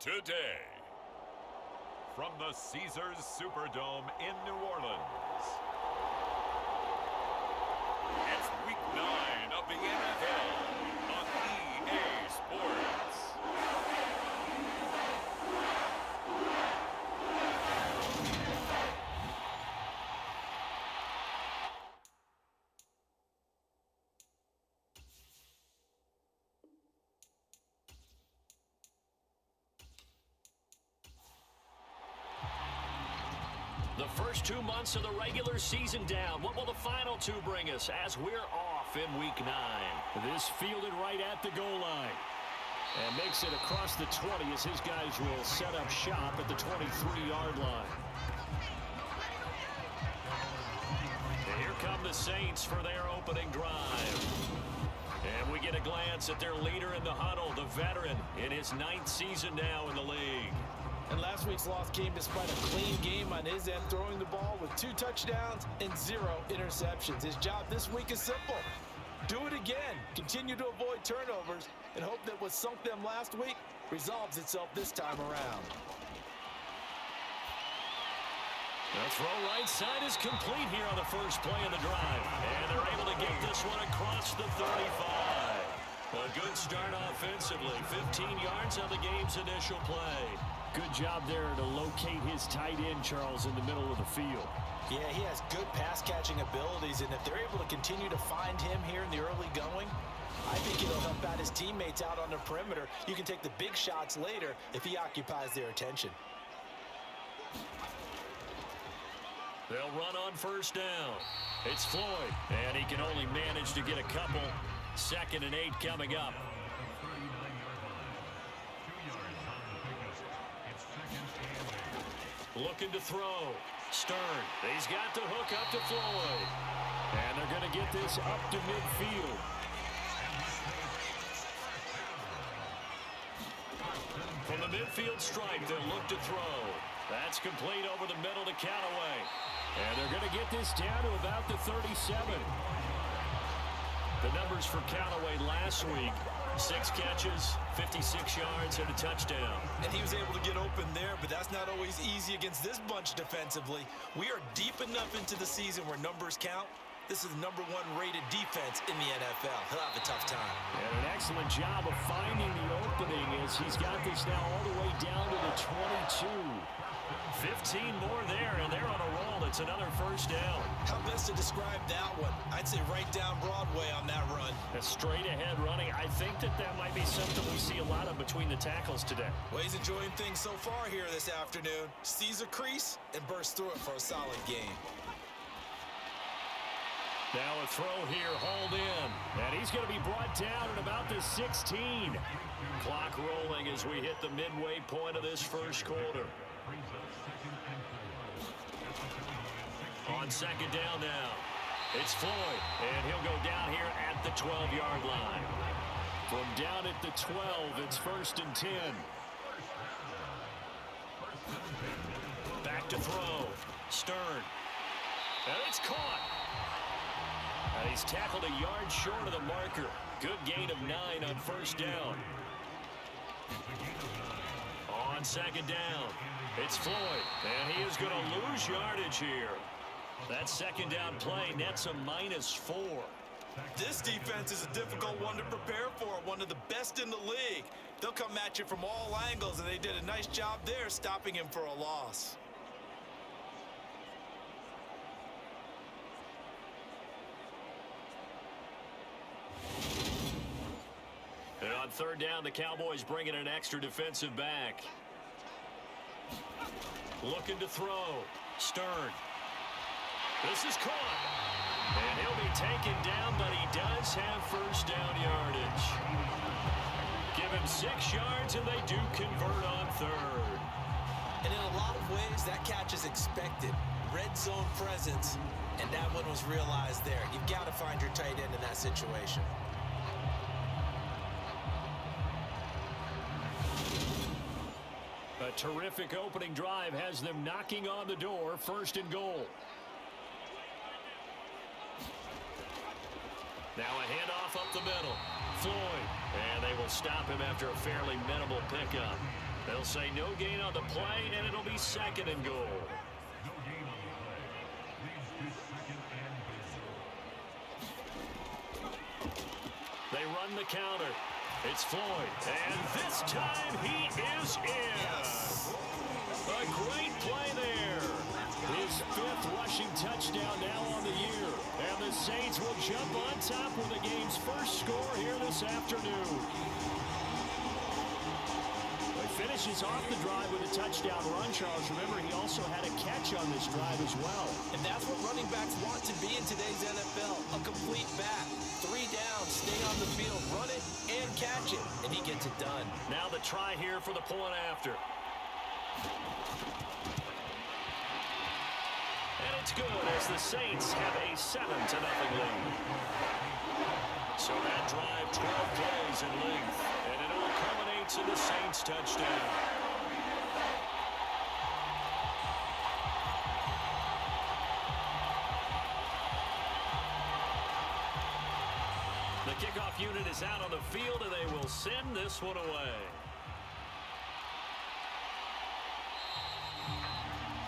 today. From the Caesars Superdome in New Orleans, it's Week 9 of the NFL on EA Sports. The first 2 months of the regular season down. What will the final 2 bring us as we're off in Week 9? This fielded right at the goal line. And makes it across the 20 as his guys will set up shop at the 23-yard line. And here come the Saints for their opening drive. And we get a glance at their leader in the huddle, the veteran, in his 9th season now in the league. And last week's loss came despite a clean game on his end, throwing the ball with 2 touchdowns and 0 interceptions. His job this week is simple. Do it again. Continue to avoid turnovers and hope that what sunk them last week resolves itself this time around. The throw right side is complete here on the first play of the drive. And they're able to get this one across the 35. A good start offensively. 15 yards on the game's initial play. Good job there to locate his tight end, Charles, in the middle of the field. Yeah, he has good pass-catching abilities, and if they're able to continue to find him here in the early going, I think it'll help out his teammates out on the perimeter. You can take the big shots later if he occupies their attention. They'll run on first down. It's Floyd, and he can only manage to get a couple. 2nd and 8 coming up. Looking to throw. Stern. He's got the hook up to Floyd. And they're going to get this up to midfield. From the midfield stripe, they'll look to throw. That's complete over the middle to Callaway. And they're going to get this down to about the 37. The numbers for Callaway last week: 6 catches, 56 yards, and a touchdown. And he was able to get open there, but that's not always easy against this bunch defensively. We are deep enough into the season where numbers count. This is the #1 rated defense in the NFL. He'll have a tough time. And an excellent job of finding the opening as he's got this now all the way down to the 22. 15 more there, and they're on a roll. It's another first down. How best to describe that one? I'd say right down Broadway on that run. A straight-ahead running. I think that might be something we see a lot of between the tackles today. Well, he's enjoying things so far here this afternoon. Sees a crease and bursts through it for a solid game. Now a throw here, hauled in. And he's going to be brought down at about the 16. Clock rolling as we hit the midway point of this first quarter. On 2nd down now, it's Floyd, and he'll go down here at the 12-yard line. From down at the 12, it's 1st and 10. Back to throw. Stern. And it's caught. And he's tackled a yard short of the marker. Good gain of 9 on first down. On 2nd down, it's Floyd, and he is going to lose yardage here. That 2nd down play nets a -4. This defense is a difficult one to prepare for, one of the best in the league. They'll come at you from all angles, and they did a nice job there stopping him for a loss. And on 3rd down, the Cowboys bring in an extra defensive back. Looking to throw. Stern. This is caught. And he'll be taken down, but he does have first down yardage. Give him 6 yards, and they do convert on 3rd. And in a lot of ways, that catch is expected. Red zone presence, and that one was realized there. You've got to find your tight end in that situation. A terrific opening drive has them knocking on the door. 1st and goal. Now a handoff up the middle. Floyd. And they will stop him after a fairly minimal pickup. They'll say no gain on the play, and it'll be 2nd and goal. They run the counter. It's Floyd, and this time he is in. A great play there. His 5th rushing touchdown now on the year. And the Saints will jump on top with the game's first score here this afternoon. He finishes off the drive with a touchdown run, Charles. Remember, he also had a catch on this drive as well. And that's what running backs want to be in today's NFL. A complete back. 3 downs, stay on the field, run it, and catch it. And he gets it done. Now the try here for the point after. And it's good as the Saints have a 7-0 lead. So that drive, 12 plays in length. And it all culminates in the Saints touchdown. The kickoff unit is out on the field, and they will send this one away.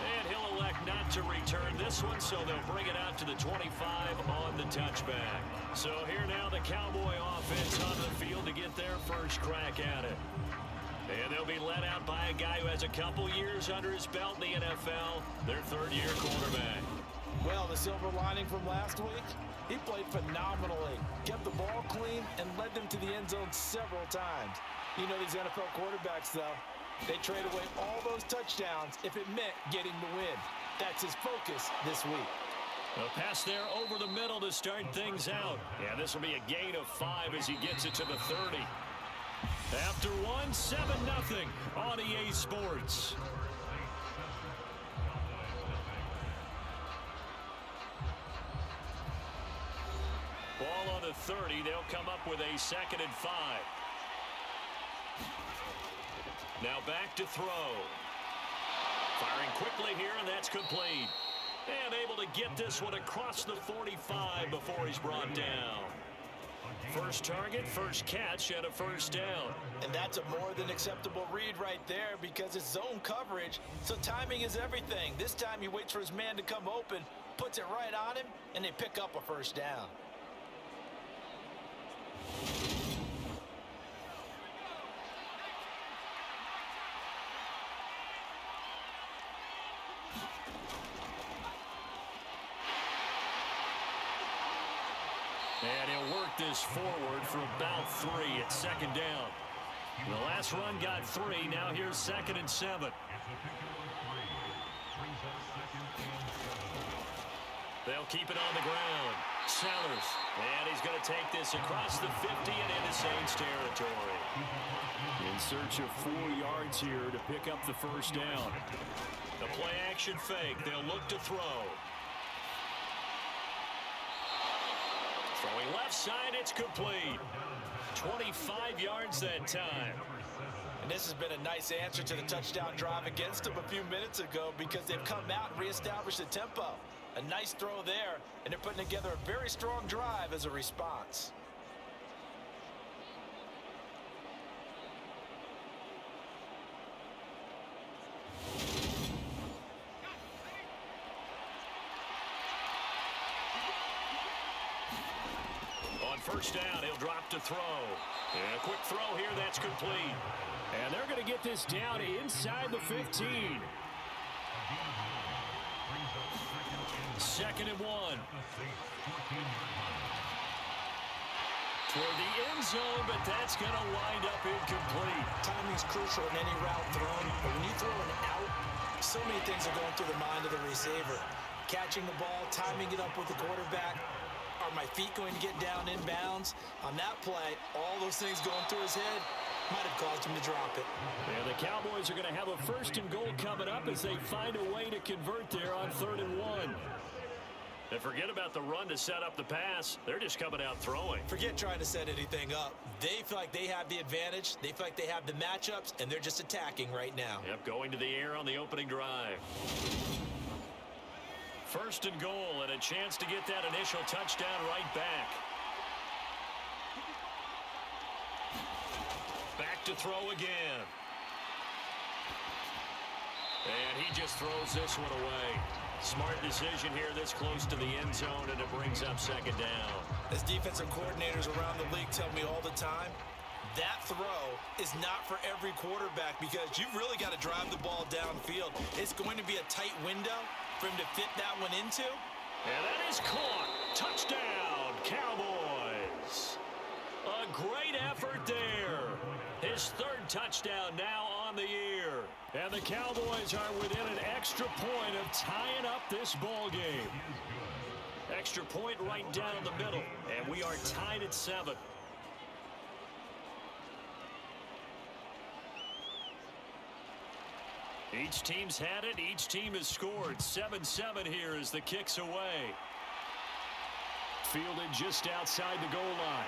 And he'll elect not to return this one, so they'll bring it out to the 25 on the touchback. So here now the Cowboy offense on the field to get their first crack at it. And they'll be led out by a guy who has a couple years under his belt in the NFL, their 3rd-year quarterback. Well, the silver lining from last week, he played phenomenally, kept the ball clean, and led them to the end zone several times. You know these NFL quarterbacks, though, they trade away all those touchdowns if it meant getting the win. That's his focus this week. A pass there over the middle to start things out. Yeah, this will be a gain of 5 as he gets it to the 30. After 1, 7-0 on EA Sports. Ball on the 30. They'll come up with a 2nd and 5. Now back to throw. Firing quickly here, and that's complete. And able to get this one across the 45 before he's brought down. First target, first catch, and a first down. And that's a more than acceptable read right there because it's zone coverage, so timing is everything. This time he waits for his man to come open, puts it right on him, and they pick up a first down. And he'll work this forward for about 3 at 2nd down. The last run got 3. Now here's 2nd and 7. They'll keep it on the ground. Sellers. And he's going to take this across the 50 and into Saints territory. In search of 4 yards here to pick up the first down. The play action fake. They'll look to throw. Throwing left side, it's complete. 25 yards that time. And this has been a nice answer to the touchdown drive against them a few minutes ago because they've come out and reestablished the tempo. A nice throw there, and they're putting together a very strong drive as a response. First down, he'll drop to throw. And a quick throw here, that's complete. And they're going to get this down inside the 15. 2nd and 1. Toward the end zone, but that's going to wind up incomplete. Timing's crucial in any route thrown, but when you throw an out, so many things are going through the mind of the receiver. Catching the ball, timing it up with the quarterback. Are my feet going to get down inbounds? On that play, all those things going through his head might have caused him to drop it. And the Cowboys are going to have a 1st and goal coming up as they find a way to convert there on 3rd and 1. And forget about the run to set up the pass. They're just coming out throwing. Forget trying to set anything up. They feel like they have the advantage. They feel like they have the matchups, and they're just attacking right now. Yep, going to the air on the opening drive. 1st and goal, and a chance to get that initial touchdown right back. Back to throw again. And he just throws this one away. Smart decision here this close to the end zone, and it brings up second down. As defensive coordinators around the league tell me all the time, that throw is not for every quarterback because you've really got to drive the ball downfield. It's going to be a tight window for him to fit that one into. And that is caught. Touchdown, Cowboys. A great effort there. His third touchdown now on the year. And the Cowboys are within an extra point of tying up this ball game. Extra point right down the middle. And we are tied at 7. Each team's had it. Each team has scored. 7-7 here as the kick's away. Fielded just outside the goal line.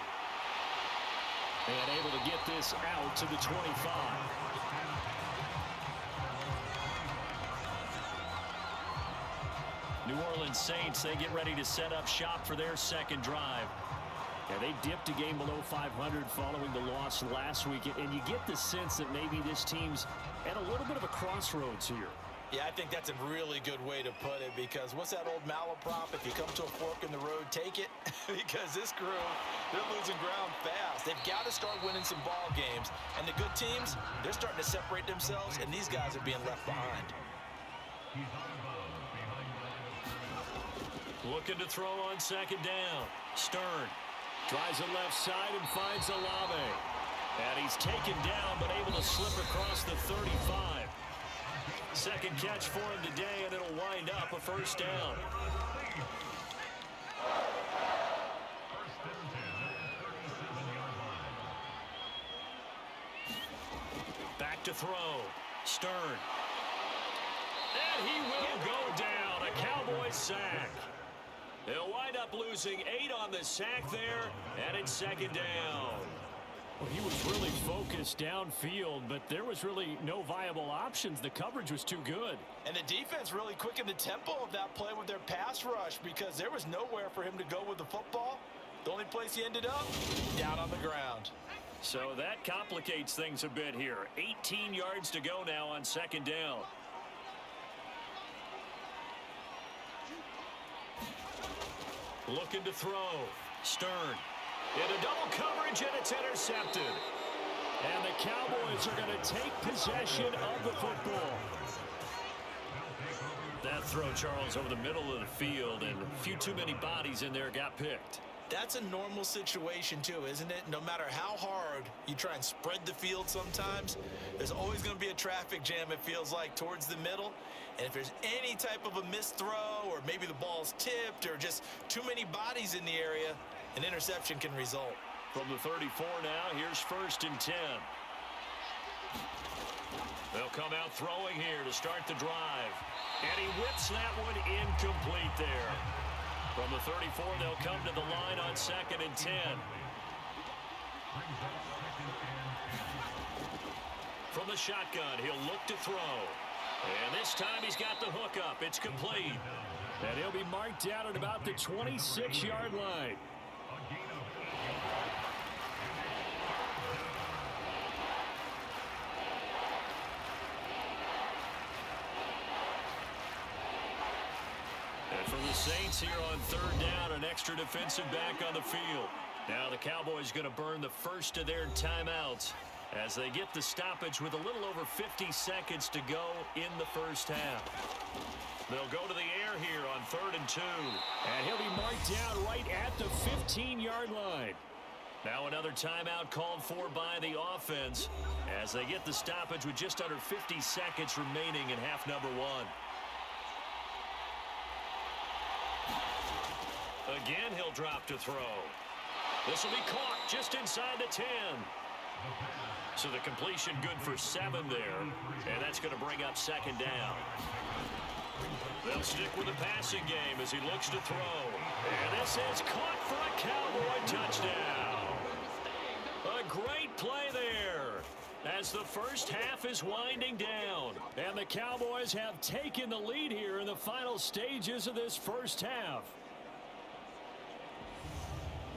And able to get this out to the 25. New Orleans Saints, they get ready to set up shop for their second drive. Yeah, they dipped a game below 500 following the loss last week, and you get the sense that maybe this team's at a little bit of a crossroads here. Yeah, I think that's a really good way to put it because what's that old malaprop? If you come to a fork in the road, take it. Because this crew, they're losing ground fast. They've got to start winning some ball games. And the good teams, they're starting to separate themselves, and these guys are being left behind. Looking to throw on second down. Stern Tries the left side and finds Olave. And he's taken down but able to slip across the 35. Second catch for him today, and it'll wind up a first down. Back to throw. Stern. And he will go down. A Cowboys sack. They'll wind up losing 8 on the sack there, and it's second down. Well, he was really focused downfield, but there was really no viable options. The coverage was too good. And the defense really quickened the tempo of that play with their pass rush because there was nowhere for him to go with the football. The only place he ended up, down on the ground. So that complicates things a bit here. 18 yards to go now on second down. Looking to throw. Stern. Into double coverage, and it's intercepted. And the Cowboys are going to take possession of the football. That throw, Charles, over the middle of the field, and a few too many bodies in there got picked. That's a normal situation, too, isn't it? No matter how hard you try and spread the field sometimes, there's always going to be a traffic jam, it feels like, towards the middle. And if there's any type of a missed throw or maybe the ball's tipped or just too many bodies in the area, an interception can result. From the 34 now, here's 1st and 10. They'll come out throwing here to start the drive. And he whips that one incomplete there. From the 34, they'll come to the line on 2nd and 10. From the shotgun, he'll look to throw. And this time he's got the hook up. It's complete. And he'll be marked down at about the 26-yard line. And for the Saints here on 3rd down, an extra defensive back on the field. Now the Cowboys going to burn the first of their timeouts as they get the stoppage with a little over 50 seconds to go in the first half. They'll go to the air here on 3rd and 2. And he'll be marked down right at the 15-yard line. Now another timeout called for by the offense as they get the stoppage with just under 50 seconds remaining in half number 1. Again, he'll drop to throw. This will be caught just inside the 10. So the completion good for 7 there. And that's going to bring up 2nd down. They'll stick with the passing game as he looks to throw. And this is caught for a Cowboy touchdown. A great play there as the first half is winding down. And the Cowboys have taken the lead here in the final stages of this first half.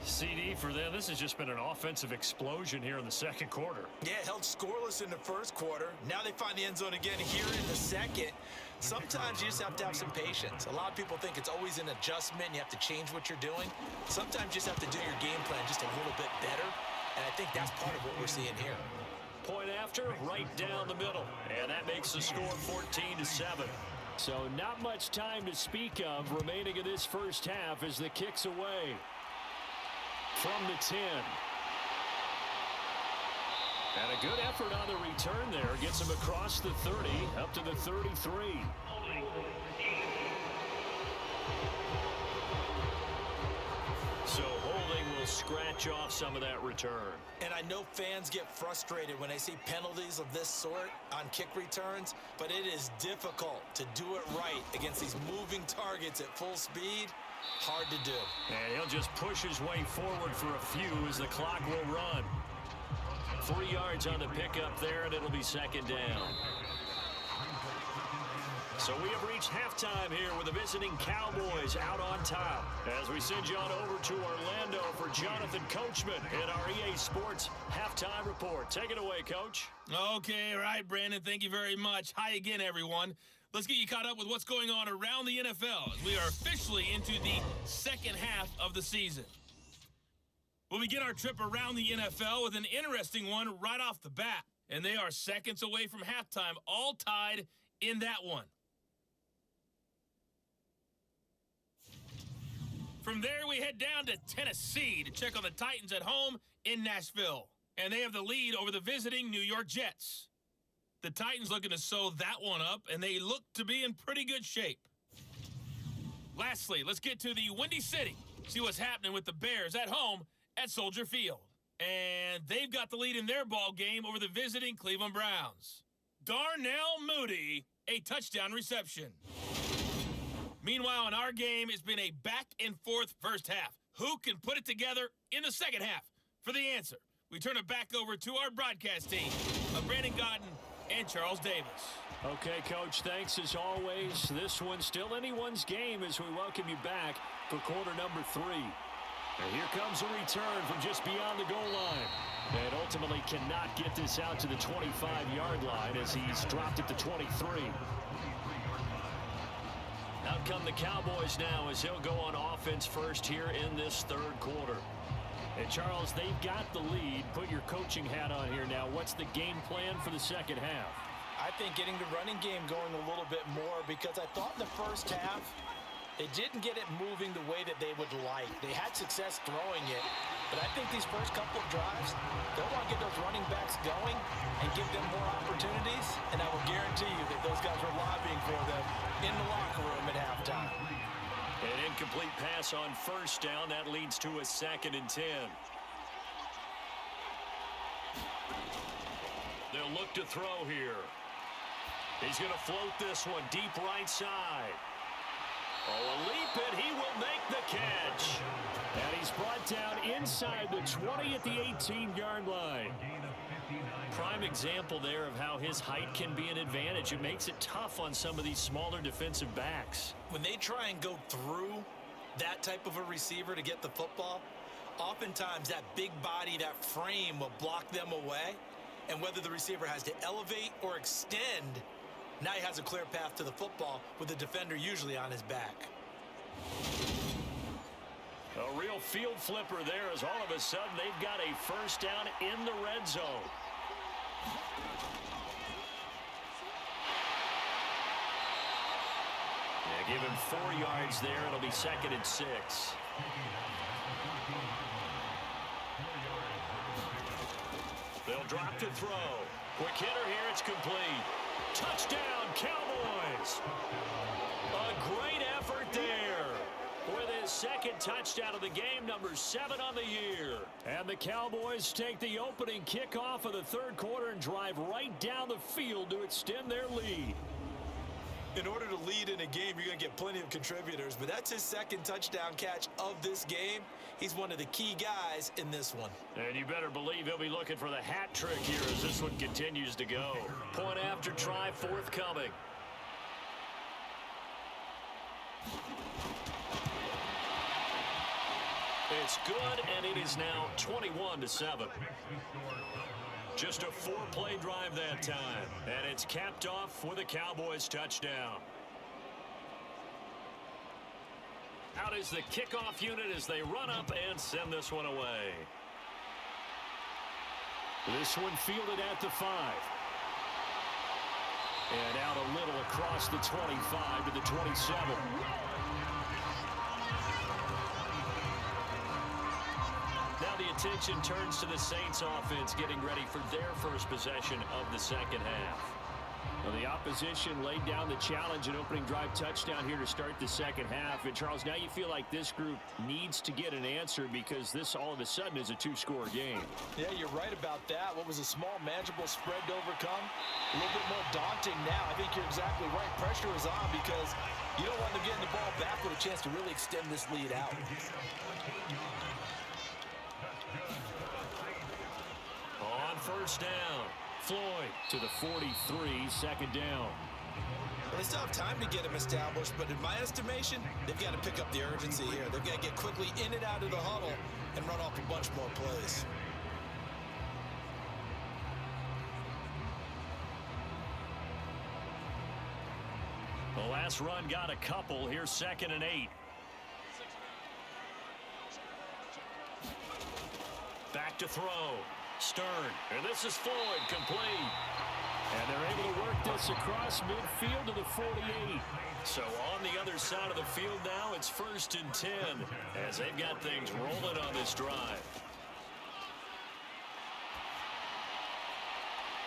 CD for them, this has just been an offensive explosion here in the second quarter. Yeah, held scoreless in the first quarter. Now they find the end zone again here in the second. Sometimes you just have to have some patience. A lot of people think it's always an adjustment. You have to change what you're doing. Sometimes you just have to do your game plan just a little bit better. And I think that's part of what we're seeing here. Point after, right down the middle. And that makes the score 14-7. So not much time to speak of remaining in this first half as the kick's away. From the 10. And a good effort on the return there. Gets him across the 30, up to the 33. So holding will scratch off some of that return. And I know fans get frustrated when they see penalties of this sort on kick returns, but it is difficult to do it right against these moving targets at full speed. Hard to do. And he'll just push his way forward for a few as the clock will run. 3 yards on the pickup there, and it'll be second down. So we have reached halftime here with the visiting Cowboys out on top. As we send you on over to Orlando for Jonathan Coachman in our EA Sports Halftime Report. Take it away, Coach. Okay, right, Brandon. Thank you very much. Hi again, everyone. Let's get you caught up with what's going on around the NFL as we are officially into the second half of the season. We'll begin our trip around the NFL with an interesting one right off the bat. And they are seconds away from halftime, all tied in that one. From there, we head down to Tennessee to check on the Titans at home in Nashville. And they have the lead over the visiting New York Jets. The Titans looking to sew that one up, and they look to be in pretty good shape. Lastly, let's get to the Windy City. See what's happening with the Bears at home at Soldier Field. And they've got the lead in their ball game over the visiting Cleveland Browns. Darnell Mooney, a touchdown reception. Meanwhile, in our game, it's been a back-and-forth first half. Who can put it together in the second half? For the answer, we turn it back over to our broadcast team of Brandon Godden and Charles Davis. Okay, Coach, thanks as always. This one's still anyone's game as we welcome you back for quarter number 3. And here comes a return from just beyond the goal line. And ultimately cannot get this out to the 25-yard line as he's dropped it to 23. Out come the Cowboys now as he'll go on offense first here in this third quarter. And, Charles, they've got the lead. Put your coaching hat on here now. What's the game plan for the second half? I think getting the running game going a little bit more because I thought in the first half they didn't get it moving the way that they would like. They had success throwing it, but I think these first couple of drives, they'll want to get those running backs going and give them more opportunities, and I will guarantee you that those guys were lobbying for them in the locker room at halftime. An incomplete pass on first down. That leads to a 2nd and 10. They'll look to throw here. He's going to float this one deep right side. Oh, a leap, and he will make the catch. And he's brought down inside the 20 at the 18-yard line. Prime example there of how his height can be an advantage. It makes it tough on some of these smaller defensive backs. When they try and go through that type of a receiver to get the football, oftentimes that big body, that frame will block them away. And whether the receiver has to elevate or extend, now he has a clear path to the football with the defender usually on his back. A real field flipper there as all of a sudden they've got a first down in the red zone. Yeah, give him 4 yards there. It'll be 2nd and 6. They'll drop to throw. Quick hitter here. It's complete. Touchdown, Cowboys. A great effort there with his 2nd touchdown of the game, number 7 on the year. And the Cowboys take the opening kickoff of the third quarter and drive right down the field to extend their lead. In order to lead in a game, you're going to get plenty of contributors, but that's his 2nd touchdown catch of this game. He's one of the key guys in this one. And you better believe he'll be looking for the hat trick here as this one continues to go. Point after try forthcoming. It's good, and it is now 21-7. Just a 4-play drive that time, and it's capped off with a Cowboys touchdown. Out is the kickoff unit as they run up and send this one away. This one fielded at the 5. And out a little across the 25 to the 27. Now the attention turns to the Saints offense getting ready for their first possession of the second half. Well, the opposition laid down the challenge and opening drive touchdown here to start the second half. And, Charles, now you feel like this group needs to get an answer because this all of a sudden is a 2-score game. Yeah, you're right about that. What was a small, manageable spread to overcome? A little bit more daunting now. I think you're exactly right. Pressure is on because you don't want them getting the ball back with a chance to really extend this lead out. On first down. Floyd to the 43, second down. Well, they still have time to get him established, but in my estimation, they've got to pick up the urgency here. They've got to get quickly in and out of the huddle and run off a bunch more plays. The last run got a couple. Here's 2nd and 8. Back to throw. Stern, and this is Floyd, complete. And they're able to work this across midfield to the 48. So on the other side of the field now, it's 1st and 10 as they've got things rolling on this drive.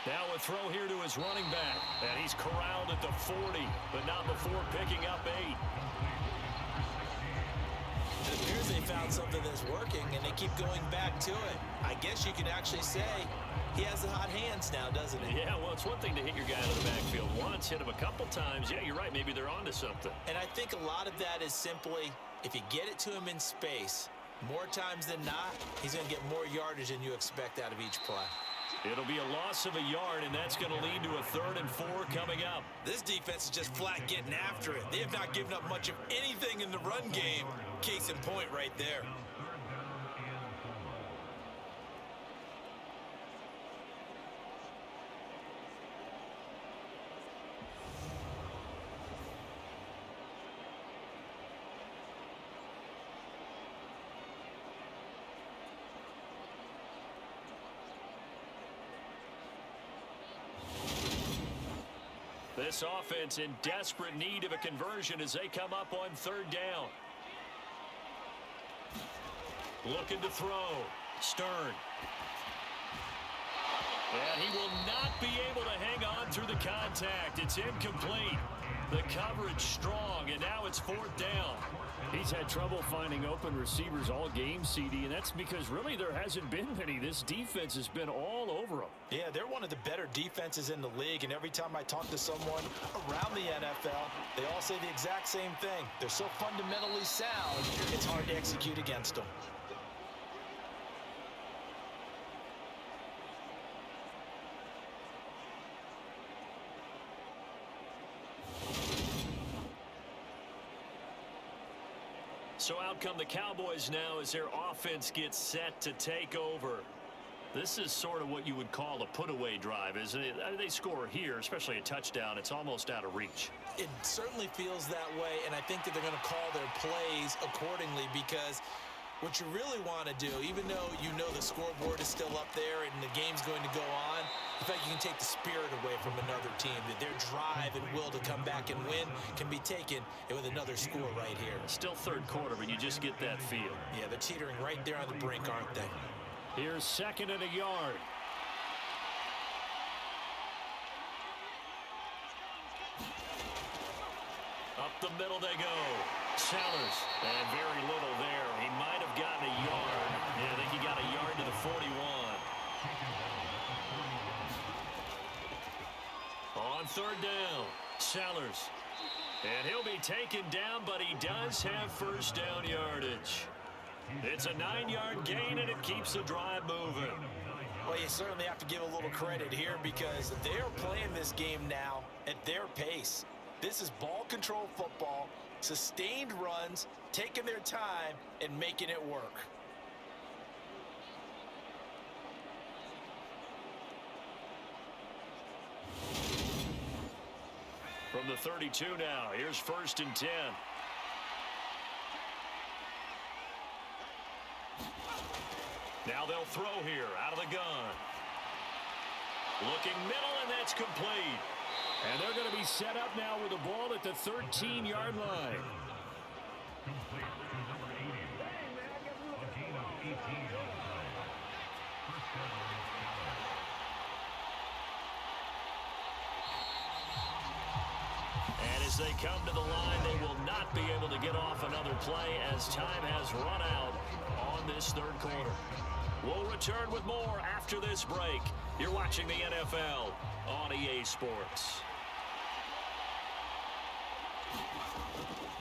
Now a throw here to his running back, and he's corralled at the 40, but not before picking up 8. It appears they found something that's working, and they keep going back to it. I guess you could actually say he has the hot hands now, doesn't he? Yeah, well, it's one thing to hit your guy out of the backfield once, hit him a couple times. Yeah, you're right. Maybe they're onto something. And I think a lot of that is simply if you get it to him in space, more times than not, he's going to get more yardage than you expect out of each play. It'll be a loss of a yard, and that's going to lead to a 3rd and 4 coming up. This defense is just flat getting after it. They have not given up much of anything in the run game. Case in point right there. This offense in desperate need of a conversion as they come up on 3rd down. Looking to throw. Stern. And he will not be able to hang on through the contact. It's incomplete. The coverage strong, and now it's 4th down. He's had trouble finding open receivers all game, CD, and that's because really there hasn't been many. This defense has been all over them. Yeah, they're one of the better defenses in the league, and every time I talk to someone around the NFL, they all say the exact same thing. They're so fundamentally sound, it's hard to execute against them. So out come the Cowboys now as their offense gets set to take over. This is sort of what you would call a put-away drive, isn't it? I mean, they score here, especially a touchdown. It's almost out of reach. It certainly feels that way, and I think that they're going to call their plays accordingly because what you really want to do, even though you know the scoreboard is still up there and the game's going to go on, in fact, you can take the spirit away from another team, that their drive and will to come back and win can be taken with another score right here. Still 3rd quarter, but you just get that feel. Yeah, they're teetering right there on the brink, aren't they? Here's 2nd and a yard. Up the middle they go. Sellers, and very little there. He might have gotten a yard. Yeah, I think he got a yard to the 41. On 3rd down, Sellers. And he'll be taken down, but he does have 1st down yardage. It's a 9-yard gain, and it keeps the drive moving. Well, you certainly have to give a little credit here because they're playing this game now at their pace. This is ball control football, sustained runs, taking their time, and making it work. From the 32 now, here's 1st and 10. Now they'll throw here out of the gun. Looking middle, and that's complete. And they're going to be set up now with the ball at the 13-yard line. And as they come to the line, they will not be able to get off another play as time has run out on this 3rd quarter. We'll return with more after this break. You're watching the NFL on EA Sports.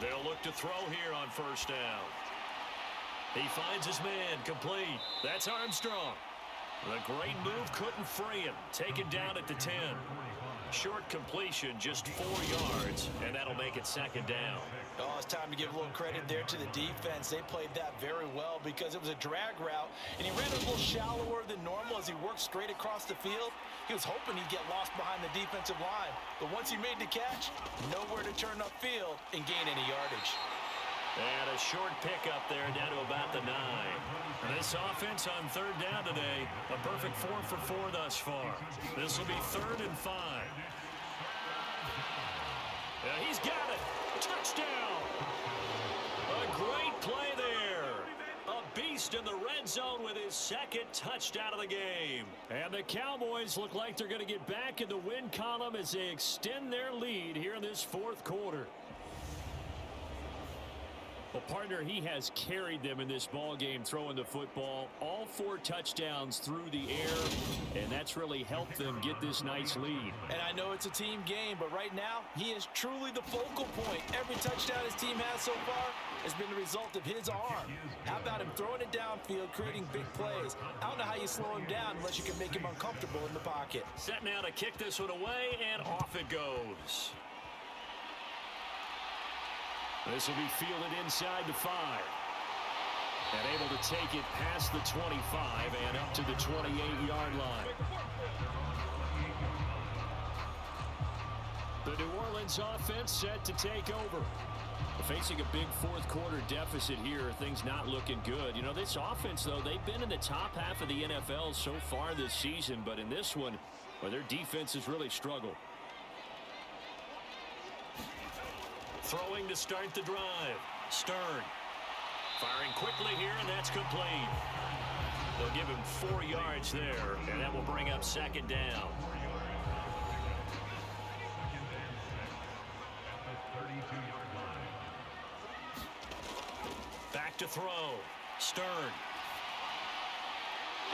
They'll look to throw here on 1st down. He finds his man, complete. That's Armstrong. The great move couldn't free him. Taken down at the 10. Short completion, just 4 yards, and that'll make it 2nd down. Oh, it's time to give a little credit there to the defense. They played that very well because it was a drag route, and he ran a little shallower than normal as he worked straight across the field. He was hoping he'd get lost behind the defensive line, but once he made the catch, nowhere to turn upfield and gain any yardage. And a short pickup there down to about the 9. And this offense on 3rd down today, a perfect 4 for 4 thus far. This will be 3rd and 5. Yeah, he's got it. Touchdown. A great play there. A beast in the red zone with his 2nd touchdown of the game. And the Cowboys look like they're going to get back in the win column as they extend their lead here in this 4th quarter. Well, partner, he has carried them in this ball game throwing the football. All 4 touchdowns through the air, and that's really helped them get this nice lead. And I know it's a team game, but right now, he is truly the focal point. Every touchdown his team has so far has been the result of his arm. How about him throwing it downfield, creating big plays? I don't know how you slow him down unless you can make him uncomfortable in the pocket. Set now to kick this one away, and off it goes. This will be fielded inside the 5. And able to take it past the 25 and up to the 28-yard line. The New Orleans offense set to take over. Facing a big 4th quarter deficit here, things not looking good. You know, this offense, though, they've been in the top half of the NFL so far this season, but in this one, well, their defense has really struggled. Throwing to start the drive. Stern. Firing quickly here, and that's complete. They'll give him 4 yards there, and that will bring up 2nd down. Back to throw. Stern.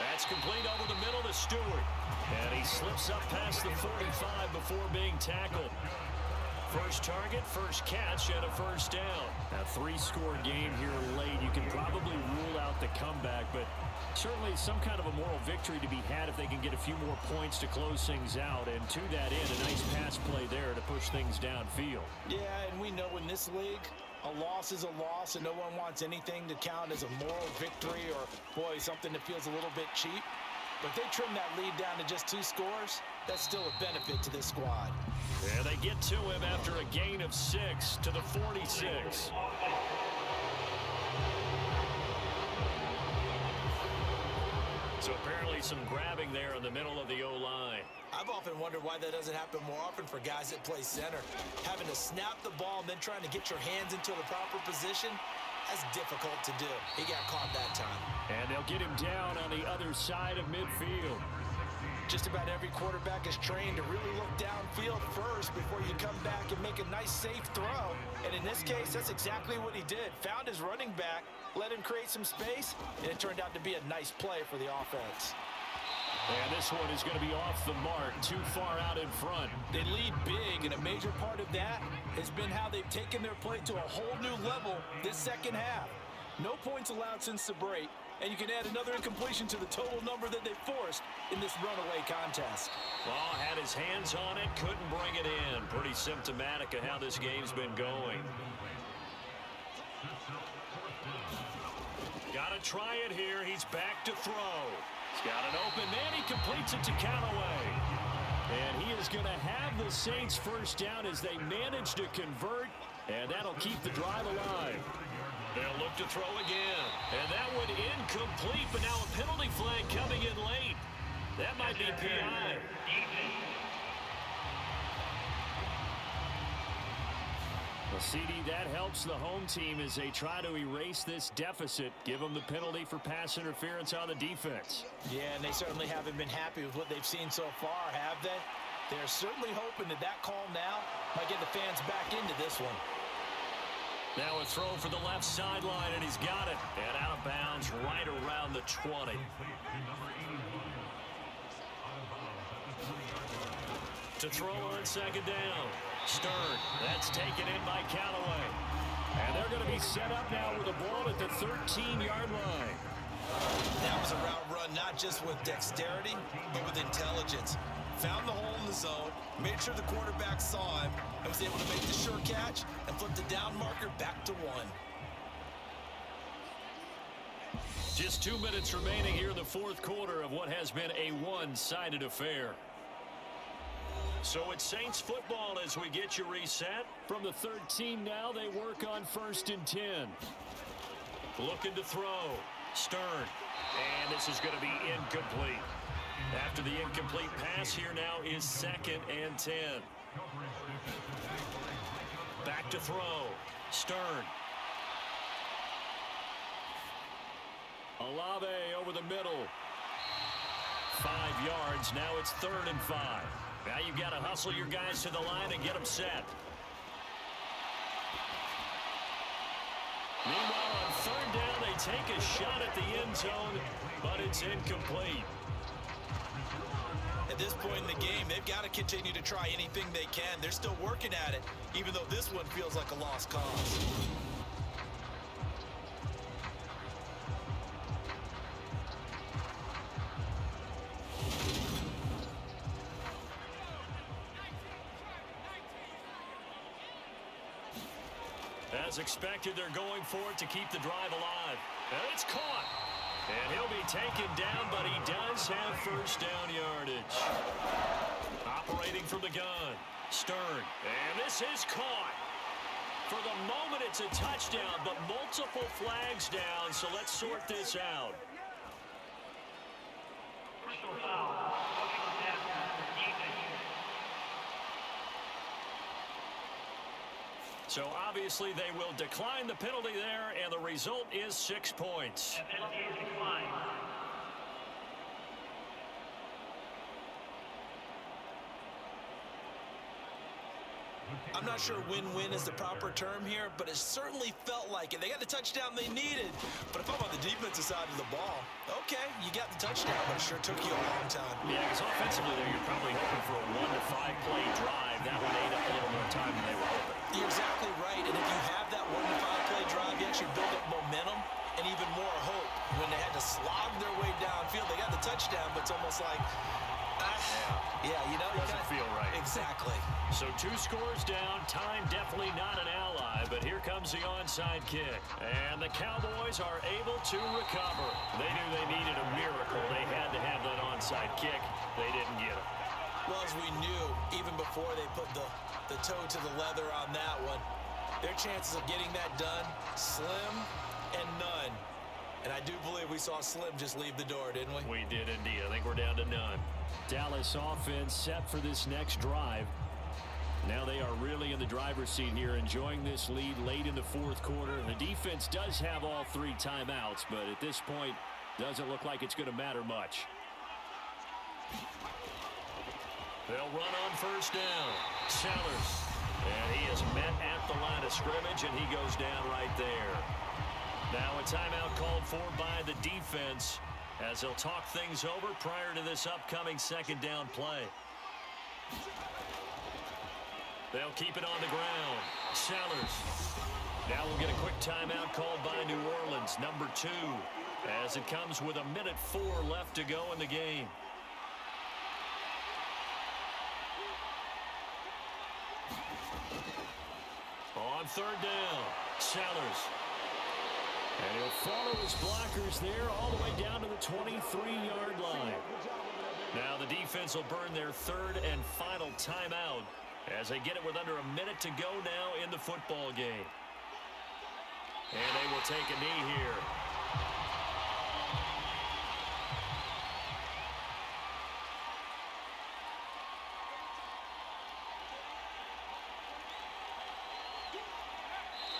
That's complete over the middle to Stewart. And he slips up past the 45 before being tackled. First target, first catch, and a 1st down. A 3-score game here late. You can probably rule out the comeback, but certainly some kind of a moral victory to be had if they can get a few more points to close things out. And to that end, a nice pass play there to push things downfield. Yeah, and we know in this league, a loss is a loss, and no one wants anything to count as a moral victory or, boy, something that feels a little bit cheap. But if they trim that lead down to just 2 scores, that's still a benefit to this squad. Yeah, they get to him after a gain of 6 to the 46. So apparently some grabbing there in the middle of the O-line. I've often wondered why that doesn't happen more often for guys that play center. Having to snap the ball and then trying to get your hands into the proper position, that's difficult to do. He got caught that time. And they'll get him down on the other side of midfield. Just about every quarterback is trained to really look downfield first before you come back and make a nice, safe throw. And in this case, that's exactly what he did. Found his running back, let him create some space, and it turned out to be a nice play for the offense. And this one is going to be off the mark, too far out in front. They lead big, and a major part of that has been how they've taken their play to a whole new level this 2nd half. No points allowed since the break, and you can add another incompletion to the total number that they forced in this runaway contest. Ball had his hands on it, couldn't bring it in. Pretty symptomatic of how this game's been going. Got to try it here. He's back to throw. He's got an open man. He completes it to Callaway. And he is going to have the Saints first down as they manage to convert, and that'll keep the drive alive. They'll look to throw again. And that one incomplete, but now a penalty flag coming in late. That might be PI. Well, CD, that helps the home team as they try to erase this deficit, give them the penalty for pass interference on the defense. Yeah, and they certainly haven't been happy with what they've seen so far, have they? They're certainly hoping that that call now might get the fans back into this one. Now a throw for the left sideline, and he's got it. And out of bounds right around the 20. To throw on second down. Stern. That's taken in by Callaway. And they're going to be set up now with the ball at the 13-yard line. That was a route run not just with dexterity, but with intelligence. Found the hole in the zone, made sure the quarterback saw him, and was able to make the sure catch and flip the down marker back to 1. Just 2 minutes remaining here in the fourth quarter of what has been a one-sided affair. So it's Saints football as we get you reset. From the 13 now, they work on 1st and 10. Looking to throw. Stern. And this is going to be incomplete. After the incomplete pass, here now is 2nd and 10. Back to throw. Stern. Olave over the middle. 5 yards. Now it's 3rd and 5. Now you've got to hustle your guys to the line and get them set. Meanwhile, on 3rd down, they take a shot at the end zone, but it's incomplete. At this point in the game, they've got to continue to try anything they can. They're still working at it, even though this one feels like a lost cause. As expected, they're going for it to keep the drive alive. And it's caught. And he'll be taken down, but he does have first down yardage. Operating from the gun. Stern. And this is caught. For the moment, it's a touchdown, but multiple flags down, so let's sort this out. Personal foul. So obviously they will decline the penalty there, and the result is 6 points. The penalty is declined. I'm not sure win-win is the proper term here, but it certainly felt like it. They got the touchdown they needed. But if I'm on the defensive side of the ball, okay, you got the touchdown, but it sure took you a long time. Yeah, because offensively there, you're probably hoping for a 1 to 5 play drive. That would ate up a little more time than they were hoping. You're exactly right, and if you have that 1 to 5 play drive, you actually build up momentum and even more hope. When they had to slog their way downfield, they got the touchdown, but it's almost like, yeah, you know, doesn't feel right. Exactly. So 2 scores down, time definitely not an ally, but here comes the onside kick. And the Cowboys are able to recover. They knew they needed a miracle. They had to have that onside kick. They didn't get it. Well, as we knew, even before they put the toe to the leather on that one, their chances of getting that done, slim and none. And I do believe we saw Slim just leave the door, didn't we? We did indeed. I think we're down to none. Dallas offense set for this next drive. Now they are really in the driver's seat here, enjoying this lead late in the fourth quarter. The defense does have all 3 timeouts, but at this point, doesn't look like it's going to matter much. They'll run on first down. Sellers. And he is met at the line of scrimmage, and he goes down right there. Now a timeout called for by the defense as they'll talk things over prior to this upcoming second down play. They'll keep it on the ground. Sellers. Now we'll get a quick timeout called by New Orleans, number 2, as it comes with 1:04 left to go in the game. On third down, Sellers. And he'll follow his blockers there all the way down to the 23-yard line. Now the defense will burn their third and final timeout as they get it with under a minute to go now in the football game. And they will take a knee here.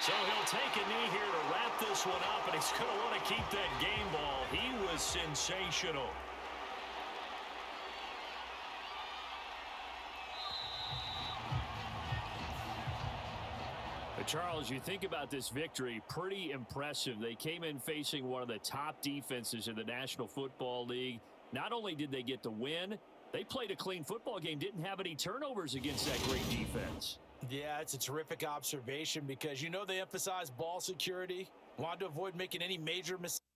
So he'll take a knee here to wrap this one up, and he's going to want to keep that game ball. He was sensational. But Charles, you think about this victory, pretty impressive. They came in facing one of the top defenses in the National Football League. Not only did they get the win, they played a clean football game, didn't have any turnovers against that great defense. Yeah, it's a terrific observation because, you know, they emphasize ball security, wanted to avoid making any major mistakes.